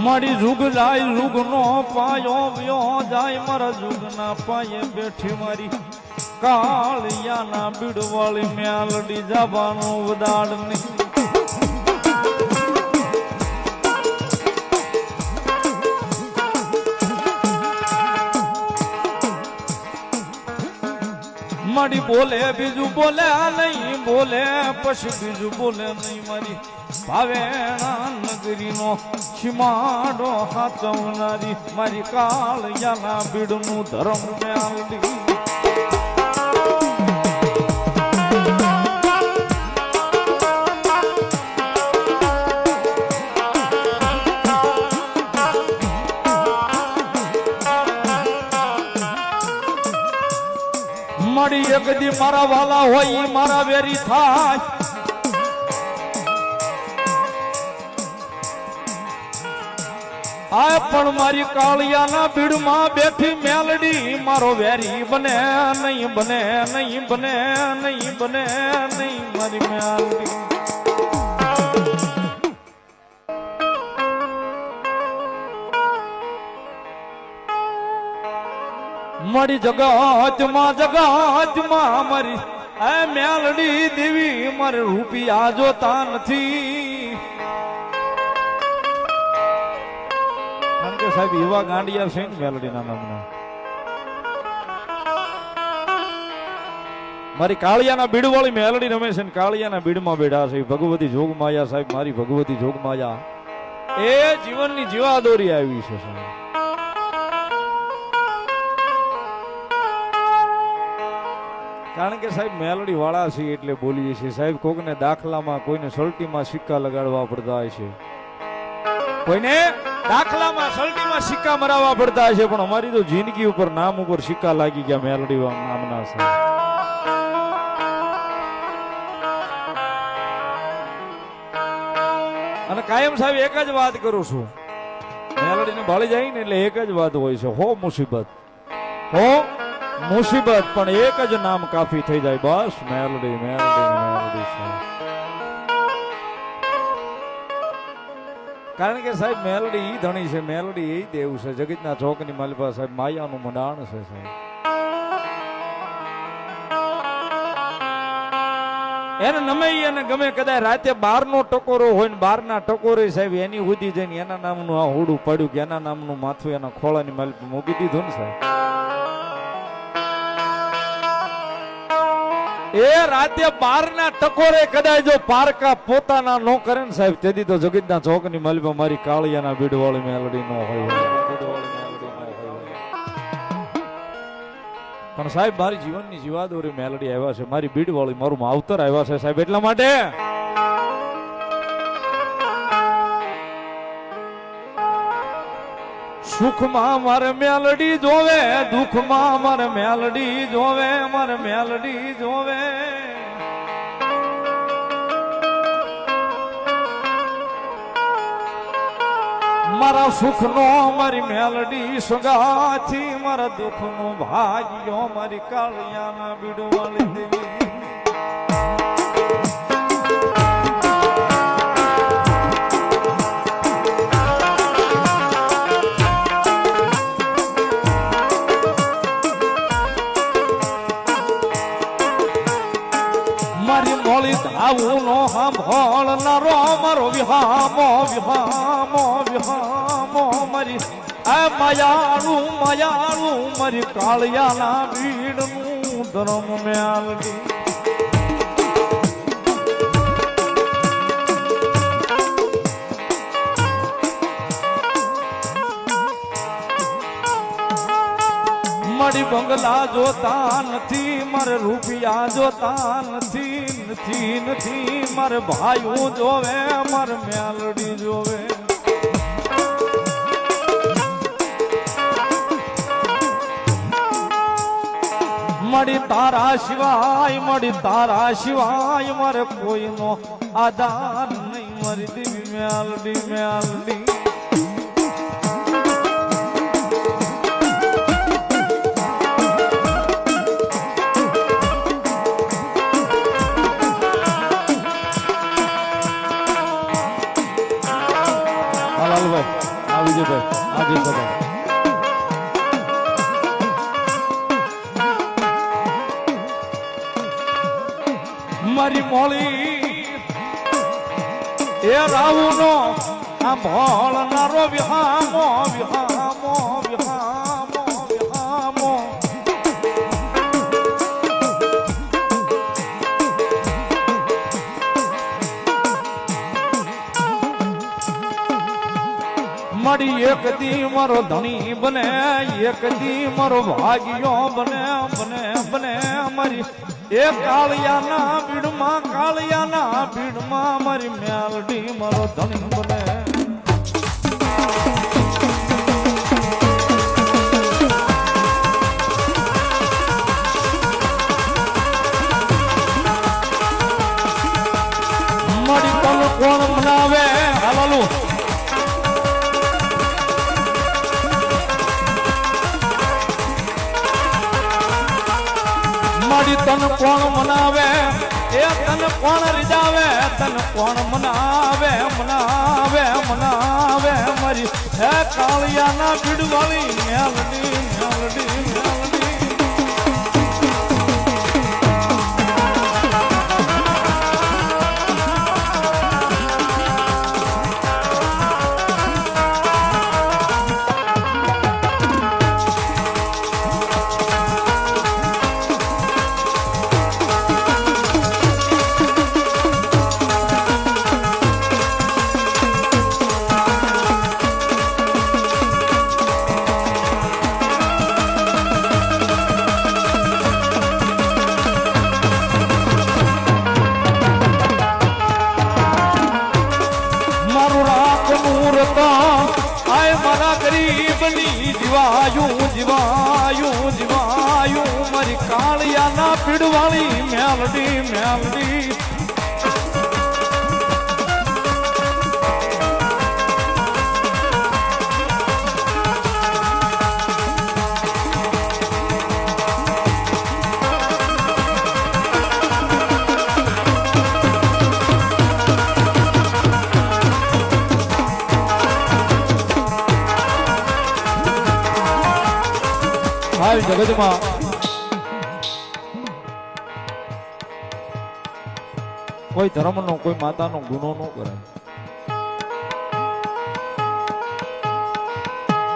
મારી જુગ જાય જુગ નો પાયો વ્યો જાય મારા જુગ ના પાયે બેઠી મારી કાળિયાના બીડવાળી મ્યાલડી જવાનું વદાડ નહીં મારી બોલે બીજું બોલે નહીં બોલે પછી બીજું બોલે નહીં મારી ભાવેણા નગરીનો સીમાડો હાચવનારી મારી કાળિયાના બીડનું ધર્મ મ્યાલડી મારી એક દી મારા વાલા હોય મારા વેરી થાય આ પણ મારી કાળિયાના ભીડમાં બેઠી મેલડી મારો વેરી બને નહીં બને નહીં બને નહીં બને નહીં મારી મેલડી મારી જગતમાં મારી આ મેલડી દેવી મારે રૂપિયા જોતા નથી કારણ કે સાહેબ એવા ગાંડિયા છે ને મેલડીના નામના મારી કાળિયાના બીડ વાળી મેલડી રમે છે ને કાળિયાના બીડમાં બેઠા છે ભગવતી જોગમાયા સાહેબ મારી ભગવતી જોગમાયા એ જીવનની જીવાદોરી આવી છે સાહેબ કારણ કે સાહેબ મેલડી વાળા છે એટલે બોલીએ છીએ સાહેબ કોકને દાખલામાં કોઈને સલટીમાં સિક્કા લગાડવા પડતા હોય છે કોઈને દાખલામાં સલટીમાં સિક્કા મરાવવા પડતા હોય છે પણ અમારી તો જિંદગી ઉપર નામ ઉપર સિક્કા લાગી ગયા મેલડી નામના સાહેબ અને કાયમ સાહેબ એક જ વાત કરું છું મેલડીને ભાળી જાય ને એટલે એક જ વાત હોય છે હો મુસીબત પણ એક જ નામ કાફી થઈ જાય બસ મેલડી મેલડી મેલડી કારણ કે સાહેબ મેલડી ઈ ધણી છે મેલડી ઈ દેવ છે જગતના ચોકની માલિપા સાહેબ માયાનું મંડાણ છે સાહેબ એને નમે એને ગમે કદાચ રાતે 12 નો ટકોરો હોય ને 12 ના ટકોરે સાહેબ એની ઉધી જઈને એના નામનું આ હોડું પડ્યું કે એના નામનું માથું એના ખોળાની માલિપા મૂકી દીધું ને સાહેબ એ રાતે 12 ના ટકોરે કદાચ જો પારકા પોતાના નો કરે ને સાહેબ તેથી તો જગતના ચોકની માલિપા મારી કાળિયાના બીડવાળી મેલડી નો હોય પણ સાહેબ મારી જીવનની જીવાદોરી મેલડી આવ્યા છે મારી બીડવાળી મારું માવતર આવ્યા છે સાહેબ એટલા માટે સુખમાં મારે મેલડી જોવે દુઃખમાં મારે મેલડી જોવે મારે મેલડી જોવે મારા સુખનો મારી મેલડી સગાથી મારા દુઃખનો ભાગ્યો મારી કાળિયાના બીડવાળી દેવી ધાવું નો સાંભળનારો મારો વિહામો વિહામો વિહામો મારી આ માયાળું માયાળું મારી કાળિયાના બીડનું ધર્મ મેલડી મારી બંગલા જોતા નથી મારે રૂપિયા જોતા નથી નથી નથી મારે ભાઈઓ જોવે મારે મેલડી જોવે મારી તારા સિવાય મારે કોઈનો આધાર નહીં મારી દેવી મેલડી મેલડી વિજયભાઈ આજે સભા મારી મોળી એ રાવુનો આ ભોળનારો વિહામો વિહામો વિહામો વિહામો મારી એક દી મારો ધણી બને એક દી મારો ભાગ્યો બને બને બને મારી એ કાળિયાના ભીડમાં મારી મેલડી મારો ધણી બને મારી તન કોણ મનાવે હાલાલુ મારી તન કોણ મનાવે એ તન કોણ રીજાવે તન કોણ મનાવે મનાવે મનાવે મારી હે કાળિયાના ભીડવાળી મેલડી મેલડી મેલડી ગરીબની જીવાયું જીવાયું જીવાયું મારી કાળિયાના પીડવાળી મેલડી મેલડી જગતમાં કોઈ ધર્મનો કોઈ માતાનો ગુનો ન કરાય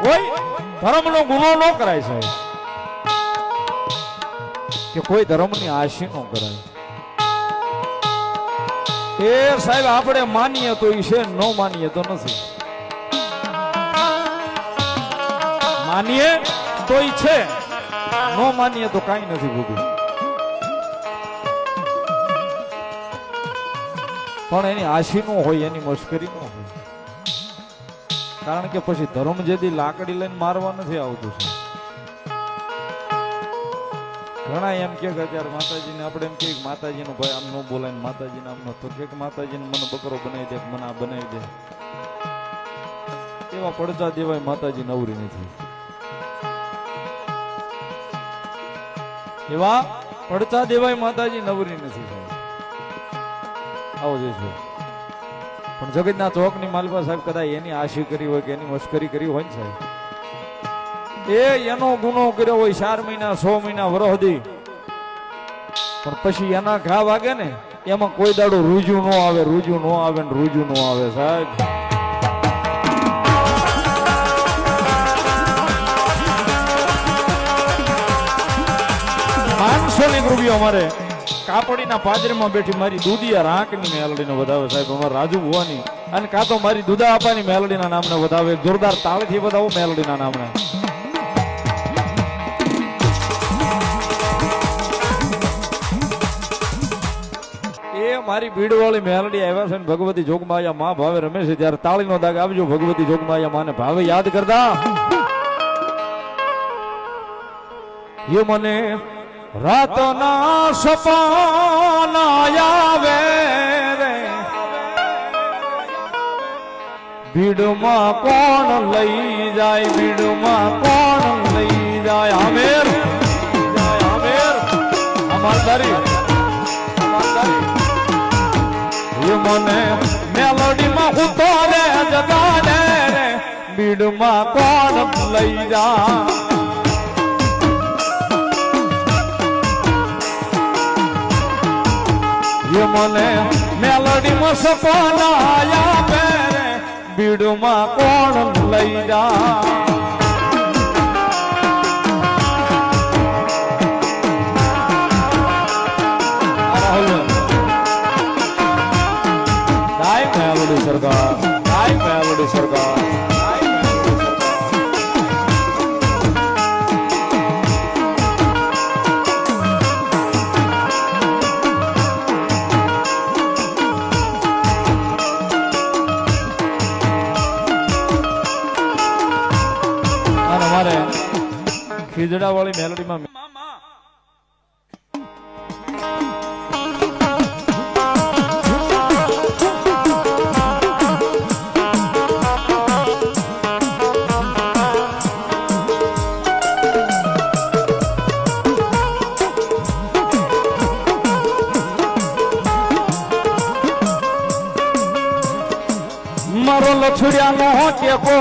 કોઈ ધર્મનો ગુનો ન કરાય સાહેબ કે કોઈ ધર્મની આશી ન કરાય એ સાહેબ આપણે માનીએ તો ઈ છે ન માનીએ તો નથી માનીએ તો ઈ છે નો માનીએ તો કઈ નથી ભૂગું પણ એની આશી નો હોય એની મશ્કરી નો હોય કારણ કે પછી ધર્મ જેથી લાકડી લઈને મારવા નથી આવતું છે ઘણા એમ કે અત્યારે માતાજીને આપણે એમ કે માતાજીનું ભાઈ આમ ન બોલાય માતાજીને આમ તો કે માતાજીને મને બકરો બનાવી દે મને આ બનાવી દે એવા પડતા દેવાય માતાજી નવરી નથી એવા પડતા દેવાય માતાજી નવરી નથી આવો જઈશું પણ જગતના ચોકની માલપા સાહેબ કદાચ એની આશી કરી હોય કે એની મશ્કરી કરી હોય ને સાહેબ એ એનો ગુનો કર્યો હોય 4 મહિના 6 મહિના વરહદી પણ પછી એના ઘા વાગે ને એમાં કોઈ દાડો રૂજુ નો આવે રૂજુ નો આવે ને રૂજુ નો આવે સાહેબ રૂપિયો અમારે કાપડીના પાદરીમાં બેઠી મારી દૂધિયા રાંકની મેલડીને વધાવે સાહેબ અમારે રાજુ ભુવાની અને કાં તો મારી દુધા આપાની મેલડીના નામને વધાવે જોરદાર તાળીથી વધાવો મેલડીના નામને એ મારી ભીડવાળી મેલડી આવ્યા છે ને ભગવતી જોગમાયા માં ભાવે રમે છે ત્યારે તાળીનો દાગ આવજો ભગવતી જોગમાયા માને ભાવે યાદ કરતા એ મને રાતના સપના આવે રે ભીડમાં કોણ લઈ જાય ભીડમાં કોણ લઈ જાય આમેર અમારદારી એ મને મેલોડીમાં હું તો રે જગાડે રે બીડમાં કોણ લઈ જા મને મેલડીમાં સપના આયા પેરે બીડમાં કોણ લઈ જા સરકાર સરકાર ખીજડા વાળી મેલોડીમાં મારો લછુડિયાનો ટેકો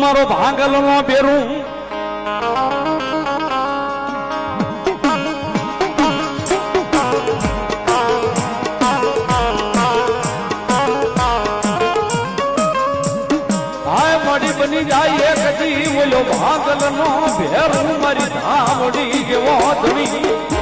મારો ભાંગલ નો બેરું મળી બની જાય એક જી ઓલો ભાંગલ નો બેરું મારી ધામડી જેવો ધણી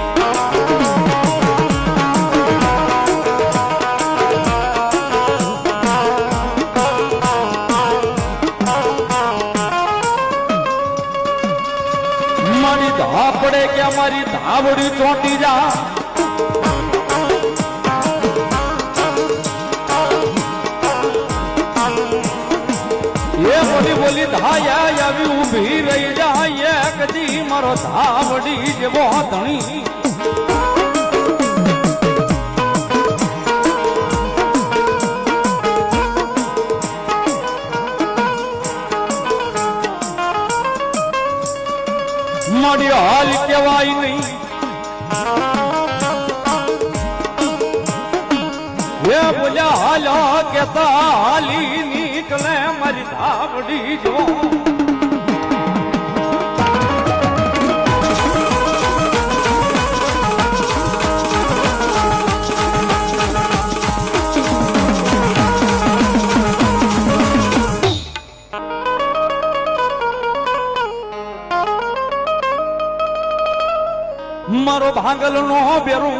પડે કે અમારી ધાવડી ચોંટી જા એ બોલી બોલી ધાયા આવી ઊભી રહી જાય કદી મારો ધાવડી જેવો ધણી મારી હાલ કેવાય નહીં એ બોલ્યા હાલા કેતા હાલી નીકળે મારી ધાવડી જો મારો ભાંગલ નો બેરું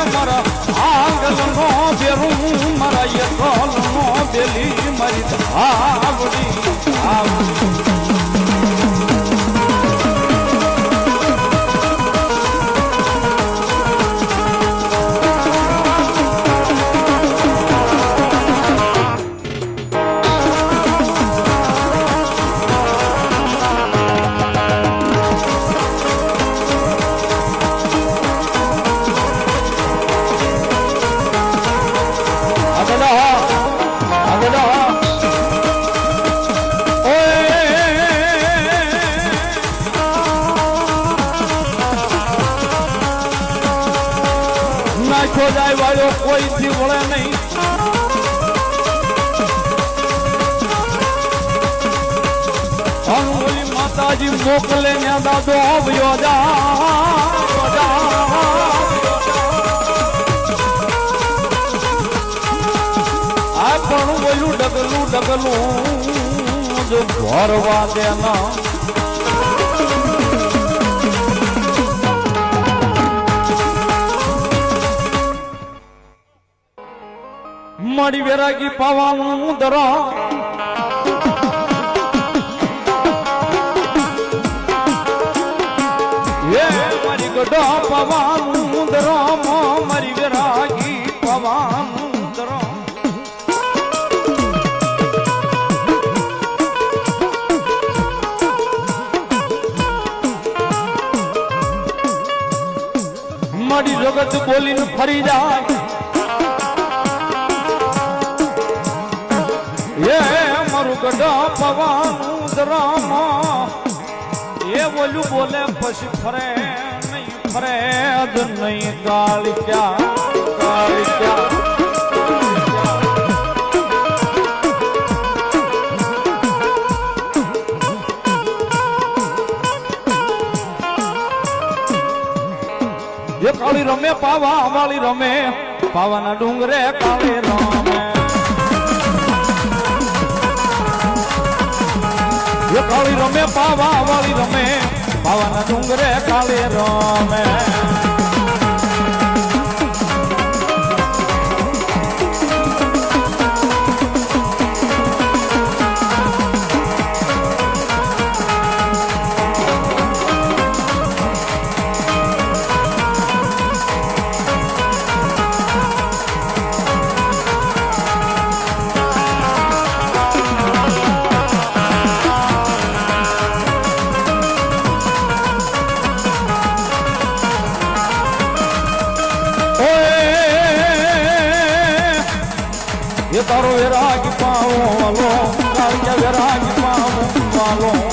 મારા ભાંગલ નો બેરું મારા યકોલ નો બેલી મારી ધાવડી જાય વાળો કોઈથી વળે નહીં ઓલી માતાજી મોકલે ને દાદો આવ્યો આ પણ બોલું ડગલું જો ભરવા દેના મારી વેરાગી પાવાનું દરા મારી ગઢા પાવાનું દરા મારી વેરાગી પાવાનું દરા મારી જગત બોલીને ફરી જાય મારું ગઢા પવાનું રામ એ બોલ્યું બોલે પછી ફરે નહીં ફરે જ નહીં કાળિયા કાળિયા એ કાળી રમે પાવા વાળી રમે પાવાના ડુંગરે કાળી રમે એ કાળી રમે પાવા વાળી રમે પાવાના ડુંગરે કાળી રમે તારો વિરાગ પાવો વાલો કાળિયા વિરાગ પાવો વાલો